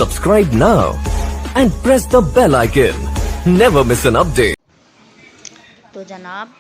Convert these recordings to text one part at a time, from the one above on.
Subscribe now and press the bell icon. Never miss an update. तो जनाब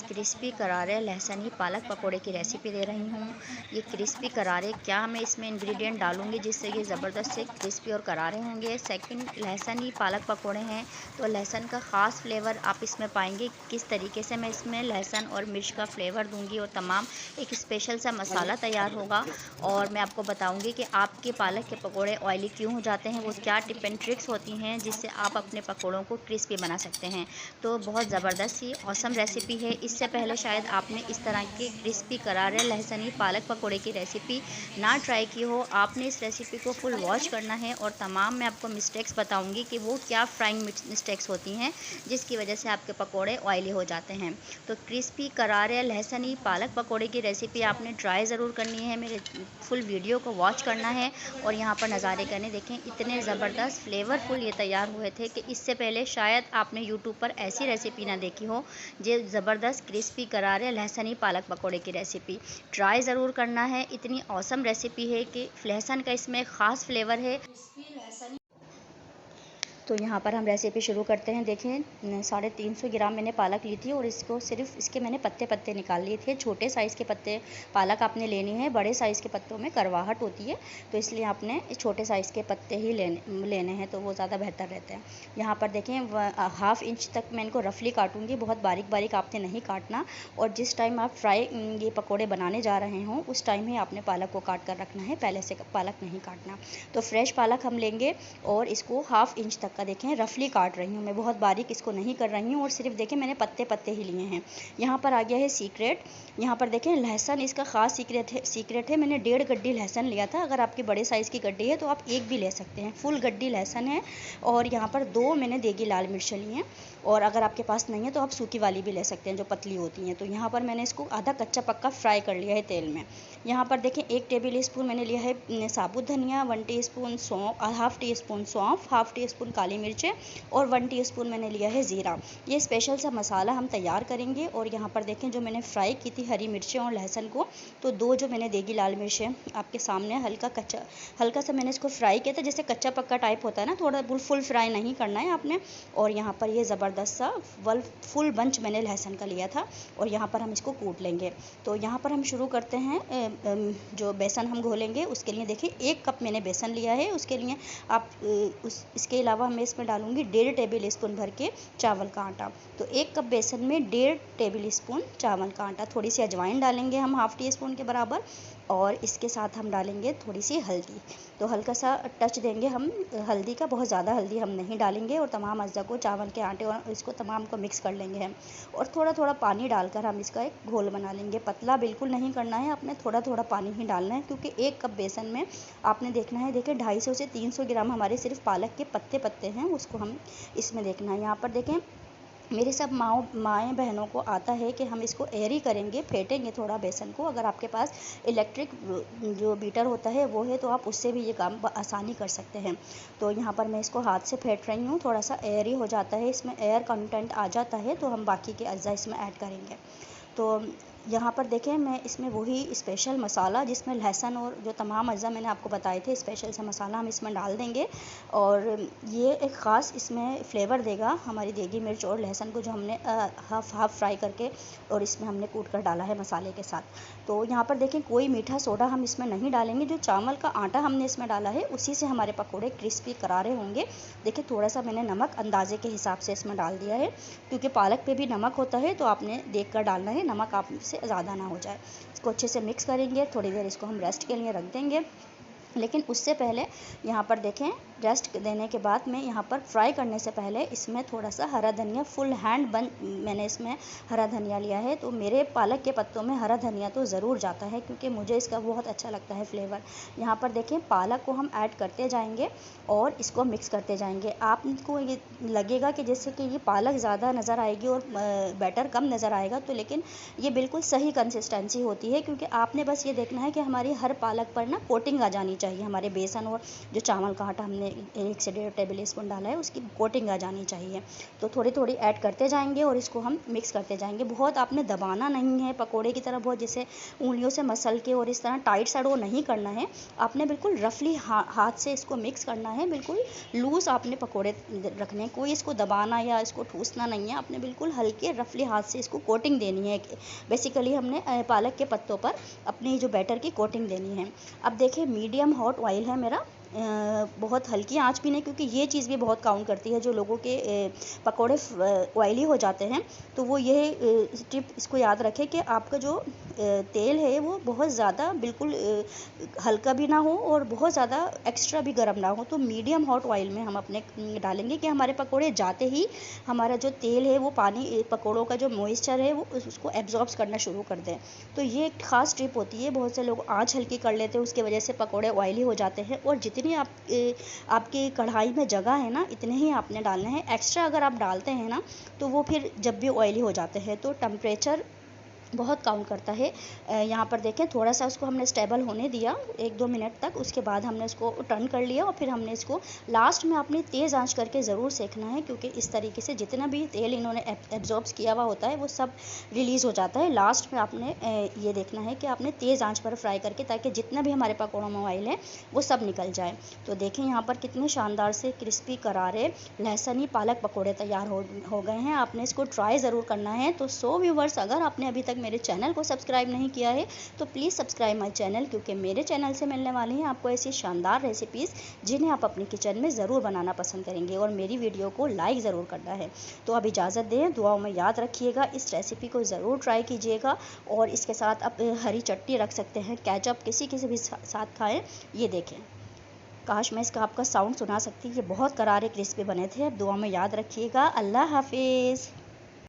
crispy करारे लहसनी पालक पकोड़े की रेसिपी दे रही हूँ। ये क्रिस्पी करारे क्या मैं इसमें इंग्रेडिएंट डालूँगी जिससे ये ज़बरदस्त से क्रिस्पी और करारे होंगे। सेकंड, लहसनी पालक पकोड़े हैं तो लहसुन का ख़ास फ्लेवर आप इसमें पाएंगे। किस तरीके से मैं इसमें लहसुन और मिर्च का फ्लेवर दूँगी और तमाम एक स्पेशल सा मसाला तैयार होगा। और मैं आपको बताऊँगी कि आपके पालक के पकौड़े ऑयली क्यों हो जाते हैं, वो क्या टिप एंड ट्रिक्स होती हैं जिससे आप अपने पकौड़ों को क्रिस्पी बना सकते हैं। तो बहुत ज़बरदस्त सी ऑसम रेसिपी है। इससे पहले शायद आपने इस तरह के क्रिस्पी करारे लहसनी पालक पकोड़े की रेसिपी ना ट्राई की हो। आपने इस रेसिपी को फुल वॉच करना है और तमाम मैं आपको मिस्टेक्स बताऊंगी कि वो क्या फ्राइंग मिस्टेक्स होती हैं जिसकी वजह से आपके पकोड़े ऑयली हो जाते हैं। तो क्रिस्पी करारे लहसनी पालक पकोड़े की रेसिपी आपने ट्राई ज़रूर करनी है। मेरे फुल वीडियो को वॉच करना है और यहाँ पर नज़ारे करने देखें। इतने ज़बरदस्त फ्लेवरफुल ये तैयार हुए थे कि इससे पहले शायद आपने यूट्यूब पर ऐसी रेसिपी ना देखी हो। ये ज़बरदस्त क्रिस्पी करारे लहसनी पालक पकोड़े की रेसिपी ट्राई ज़रूर करना है। इतनी ऑसम रेसिपी है कि लहसुन का इसमें ख़ास फ्लेवर है। तो यहाँ पर हम रेसिपी शुरू करते हैं। देखें 350 ग्राम मैंने पालक ली थी और इसको सिर्फ इसके मैंने पत्ते पत्ते निकाल लिए थे। छोटे साइज़ के पत्ते पालक आपने लेनी है, बड़े साइज़ के पत्तों में करवाहट होती है तो इसलिए आपने छोटे साइज़ के पत्ते ही लेने हैं तो वो ज़्यादा बेहतर रहते हैं। यहाँ पर देखें 1/2 इंच तक मैं इनको रफली काटूँगी, बहुत बारीक बारीक आपने नहीं काटना। और जिस टाइम आप ये पकौड़े बनाने जा रहे हों उस टाइम ही आपने पालक को काट कर रखना है, पहले से पालक नहीं काटना। तो फ्रेश पालक हम लेंगे और इसको 1/2 इंच तक का देखें रफली काट रही हूँ मैं, बहुत बारीक इसको नहीं कर रही हूँ। और सिर्फ देखें मैंने पत्ते पत्ते ही लिए हैं। यहाँ पर आ गया है सीक्रेट। यहाँ पर देखें लहसुन इसका ख़ास सीक्रेट है। मैंने 1.5 गड्डी लहसुन लिया था। अगर आपकी बड़े साइज़ की गड्डी है तो आप 1 भी ले सकते हैं। फुल गड्डी लहसुन है। और यहाँ पर 2 मैंने देगी लाल मिर्च ली हैं। और अगर आपके पास नहीं है तो आप सूखी वाली भी ले सकते हैं जो पतली होती हैं। तो यहाँ पर मैंने इसको आधा कच्चा पक्का फ्राई कर लिया है तेल में। यहाँ पर देखें 1 टेबल स्पून मैंने लिया है साबुत धनिया, 1 टीस्पून सौंफ, 1/2 टीस्पून सौंफ, 1/2 टीस्पून काली मिर्च और 1 टीस्पून मैंने लिया है ज़ीरा। ये स्पेशल सा मसाला हम तैयार करेंगे। और यहाँ पर देखें जो मैंने फ्राई की थी हरी मिर्चें और लहसुन को, तो 2 जो मैंने देगी लाल मिर्चें आपके सामने हल्का सा मैंने इसको फ्राई किया था, जैसे कच्चा पक्का टाइप होता है ना, थोड़ा फुल फ्राई नहीं करना है आपने। और यहाँ पर ये ज़बरदस्त सा फुल बंच मैंने लहसुन का लिया था और यहाँ पर हम इसको कूट लेंगे। तो यहाँ पर हम शुरू करते हैं। जो बेसन हम घोलेंगे उसके लिए देखिए 1 कप मैंने बेसन लिया है। उसके लिए आप इसके अलावा मैं इसमें डालूंगी 1.5 टेबल स्पून भर के चावल का आटा। तो 1 कप बेसन में 1.5 टेबल स्पून चावल का आटा। थोड़ी सी अजवाइन डालेंगे हम 1/2 टीस्पून के बराबर। और इसके साथ हम डालेंगे थोड़ी सी हल्दी। तो हल्का सा टच देंगे हम हल्दी का, बहुत ज़्यादा हल्दी हम नहीं डालेंगे। और तमाम अज्जा को चावल के आटे और इसको तमाम को मिक्स कर लेंगे हम। और थोड़ा थोड़ा पानी डालकर हम इसका एक घोल बना लेंगे। पतला बिल्कुल नहीं करना है आपने, थोड़ा थोड़ा पानी ही डालना है क्योंकि 1 कप बेसन में आपने देखना है। देखिए 250 से 300 ग्राम हमारे सिर्फ पालक के पत्ते पत्ते हैं, उसको हम इसमें देखना है। यहाँ पर देखें मेरे सब माएँ बहनों को आता है कि हम इसको एयरी करेंगे, फेंटेंगे थोड़ा बेसन को। अगर आपके पास इलेक्ट्रिक जो बीटर होता है वो है तो आप उससे भी ये काम आसानी कर सकते हैं। तो यहाँ पर मैं इसको हाथ से फेंट रही हूँ, थोड़ा सा एयरी हो जाता है, इसमें एयर कंटेंट आ जाता है तो हम बाकी के अज्जा इसमें ऐड करेंगे। तो यहाँ पर देखें मैं इसमें वही स्पेशल मसाला जिसमें लहसुन और जो तमाम अज्जा मैंने आपको बताए थे, स्पेशल सा मसाला हम इसमें डाल देंगे। और ये एक ख़ास इसमें फ्लेवर देगा हमारी देगी मिर्च और लहसुन को जो हमने हाफ फ्राई करके और इसमें हमने कूट कर डाला है मसाले के साथ। तो यहाँ पर देखें कोई मीठा सोडा हम इसमें नहीं डालेंगे। जो चावल का आटा हमने इसमें डाला है उसी से हमारे पकौड़े क्रिस्पी करारे होंगे। देखिए थोड़ा सा मैंने नमक अंदाजे के हिसाब से इसमें डाल दिया है क्योंकि पालक पे भी नमक होता है तो आपने देख कर डालना है, नमक आपसे ज़्यादा ना हो जाए। इसको अच्छे से मिक्स करेंगे, थोड़ी देर इसको हम रेस्ट के लिए रख देंगे। लेकिन उससे पहले यहाँ पर देखें रेस्ट देने के बाद में यहाँ पर फ्राई करने से पहले इसमें थोड़ा सा हरा धनिया फुल हैंड मैंने इसमें हरा धनिया लिया है। तो मेरे पालक के पत्तों में हरा धनिया तो ज़रूर जाता है क्योंकि मुझे इसका बहुत अच्छा लगता है फ्लेवर। यहाँ पर देखें पालक को हम ऐड करते जाएंगे और इसको मिक्स करते जाएंगे। आपको ये लगेगा कि जैसे कि ये पालक ज़्यादा नज़र आएगी और बैटर कम नज़र आएगा, तो लेकिन ये बिल्कुल सही कंसिस्टेंसी होती है क्योंकि आपने बस ये देखना है कि हमारी हर पालक पर ना कोटिंग आ जानी चाहिए हमारे बेसन और जो चावल का आटा हमने 1 से 1.5 टेबल स्पून डाला है, उसकी कोटिंग आ जानी चाहिए। तो थोड़ी थोड़ी ऐड करते जाएंगे और इसको हम मिक्स करते जाएंगे। बहुत आपने दबाना नहीं है पकोड़े की तरह, बहुत जैसे उंगलियों से मसल के और इस तरह टाइट साइड वो नहीं करना है। आपने बिल्कुल रफली हाथ से इसको मिक्स करना है, बिल्कुल लूज़ आपने पकोड़े रखने हैं। कोई इसको दबाना या इसको ठूसना नहीं है, आपने बिल्कुल हल्के रफली हाथ से इसको कोटिंग देनी है। बेसिकली हमने पालक के पत्तों पर अपनी जो बैटर की कोटिंग देनी है। अब देखिए मीडियम हॉट ऑयल है मेरा, बहुत हल्की आंच भी नहीं, क्योंकि ये चीज़ भी बहुत काउंट करती है। जो लोगों के पकोड़े ऑयली हो जाते हैं तो वो ये टिप इसको याद रखें कि आपका जो तेल है वो बहुत ज़्यादा बिल्कुल हल्का भी ना हो और बहुत ज़्यादा एक्स्ट्रा भी गर्म ना हो। तो मीडियम हॉट ऑयल में हम अपने डालेंगे कि हमारे पकोड़े जाते ही हमारा जो तेल है वो पानी पकोड़ों का जो मॉइस्चर है वो उसको एब्जॉर्ब करना शुरू कर दें। तो ये एक ख़ास टिप होती है। बहुत से लोग आँच हल्की कर लेते हैं, उसकी वजह से पकोड़े ऑयली हो जाते हैं। और जितनी आपकी कढ़ाई में जगह है ना, इतने ही आपने डालने हैं। एक्स्ट्रा अगर आप डालते हैं ना तो वो फिर जब भी ऑयली हो जाते हैं। तो टेम्परेचर बहुत काउंट करता है। यहाँ पर देखें, थोड़ा सा उसको हमने स्टेबल होने दिया 1-2 मिनट तक, उसके बाद हमने इसको टर्न कर लिया और फिर हमने इसको लास्ट में अपनी तेज़ आंच करके ज़रूर सेकना है, क्योंकि इस तरीके से जितना भी तेल इन्होंने एब्जॉर्ब किया हुआ होता है वो सब रिलीज़ हो जाता है। लास्ट में आपने ये देखना है कि आपने तेज़ आंच पर फ्राई करके, ताकि जितना भी हमारे पकौड़ों में ऑयल है वो सब निकल जाए। तो देखें यहाँ पर कितने शानदार से क्रिस्पी करारे लहसनी पालक पकौड़े तैयार हो गए हैं। आपने इसको ट्राई ज़रूर करना है। तो सो व्यूवर्स, अगर आपने अभी तक मेरे चैनल को सब्सक्राइब नहीं किया है तो प्लीज़ सब्सक्राइब माय चैनल, क्योंकि मेरे चैनल से मिलने वाली हैं आपको ऐसी शानदार रेसिपीज़ जिन्हें आप अपनी किचन में ज़रूर बनाना पसंद करेंगे। और मेरी वीडियो को लाइक ज़रूर करना है। तो अब इजाज़त दें, दुआओं में याद रखिएगा। इस रेसिपी को ज़रूर ट्राई कीजिएगा और इसके साथ आप हरी चटनी रख सकते हैं, केचप किसी भी साथ खाएँ। ये देखें, काश मैं इसका आपका साउंड सुना सकती। ये बहुत करारे क्रिस्पी बने थे। अब दुआ में याद रखिएगा। अल्लाह हाफिज़।